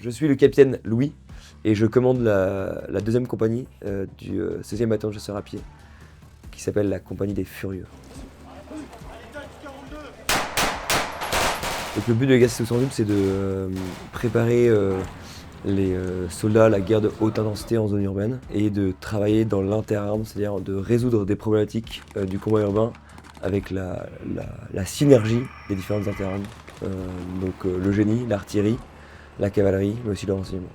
Je suis le capitaine Louis et je commande la deuxième compagnie du 16e bataillon de chasseurs à pied qui s'appelle la compagnie des Furieux. Donc le but de l'exercice au c'est de préparer les soldats à la guerre de haute intensité en zone urbaine et de travailler dans l'interarme, c'est-à-dire de résoudre des problématiques du combat urbain avec la synergie des différentes interarmes. Donc le génie, l'artillerie, la cavalerie, mais aussi le renseignement.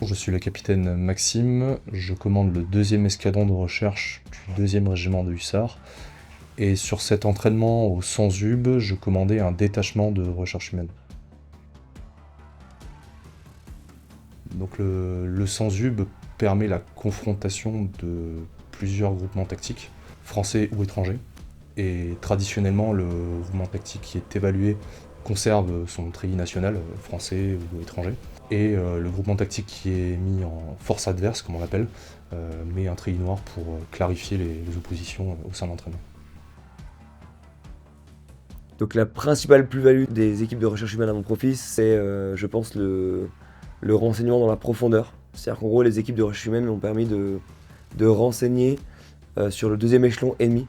Je suis le capitaine Maxime, je commande le 2e escadron de recherche du 2e régiment de hussards. Et sur cet entraînement au Sanzub, je commandais un détachement de recherche humaine. Donc le Sanzub permet la confrontation de plusieurs groupements tactiques, français ou étrangers. Et traditionnellement, le groupement tactique qui est évalué conserve son treillis national, français ou étranger. Et le groupement tactique qui est mis en force adverse, comme on l'appelle, met un treillis noir pour clarifier les oppositions au sein de l'entraînement. Donc la principale plus-value des équipes de recherche humaine à mon profit, c'est je pense le renseignement dans la profondeur. C'est-à-dire qu'en gros les équipes de recherche humaine m'ont permis de renseigner sur le 2e échelon ennemi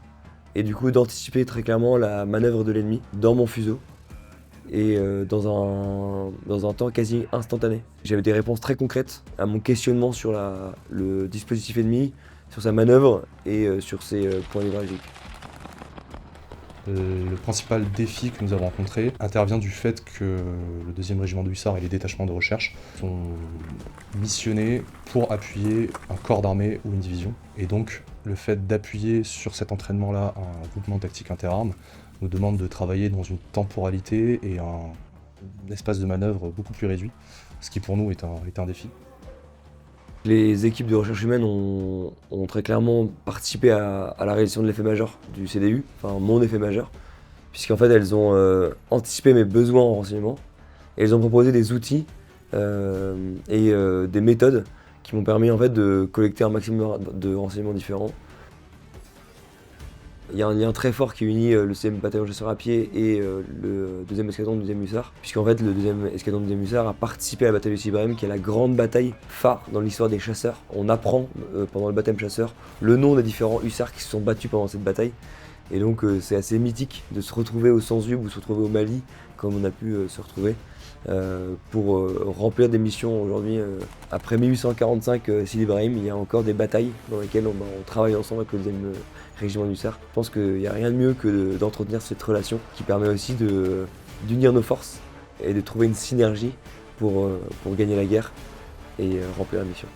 et du coup d'anticiper très clairement la manœuvre de l'ennemi dans mon fuseau et dans un temps quasi instantané. J'avais des réponses très concrètes à mon questionnement sur le dispositif ennemi, sur sa manœuvre et sur ses points névralgiques. Le principal défi que nous avons rencontré intervient du fait que le 2e régiment de hussards et les détachements de recherche sont missionnés pour appuyer un corps d'armée ou une division. Et donc le fait d'appuyer sur cet entraînement-là un groupement tactique interarmes nous demande de travailler dans une temporalité et un espace de manœuvre beaucoup plus réduit, ce qui pour nous est un défi. Les équipes de recherche humaine ont très clairement participé à la réalisation de l'effet majeur du CDU, enfin mon effet majeur, puisqu'en fait elles ont anticipé mes besoins en renseignement et elles ont proposé des outils et des méthodes qui m'ont permis en fait de collecter un maximum de renseignements différents. Il y a un lien très fort qui unit le 16e bataillon de chasseurs à pied et le 2e escadron du 2e hussard, puisqu'en fait le 2e escadron du 2e hussard a participé à la bataille de Sibrem, qui est la grande bataille phare dans l'histoire des chasseurs. On apprend pendant le baptême chasseur le nom des différents hussards qui se sont battus pendant cette bataille. Et donc c'est assez mythique de se retrouver au Sanzub ou se retrouver au Mali, comme on a pu se retrouver, pour remplir des missions aujourd'hui. Après 1845, Sidi Ibrahim, il y a encore des batailles dans lesquelles on travaille ensemble avec le 2e régiment d'hussards. Je pense qu'il n'y a rien de mieux que d'entretenir cette relation qui permet aussi d'unir nos forces et de trouver une synergie pour gagner la guerre et remplir la mission.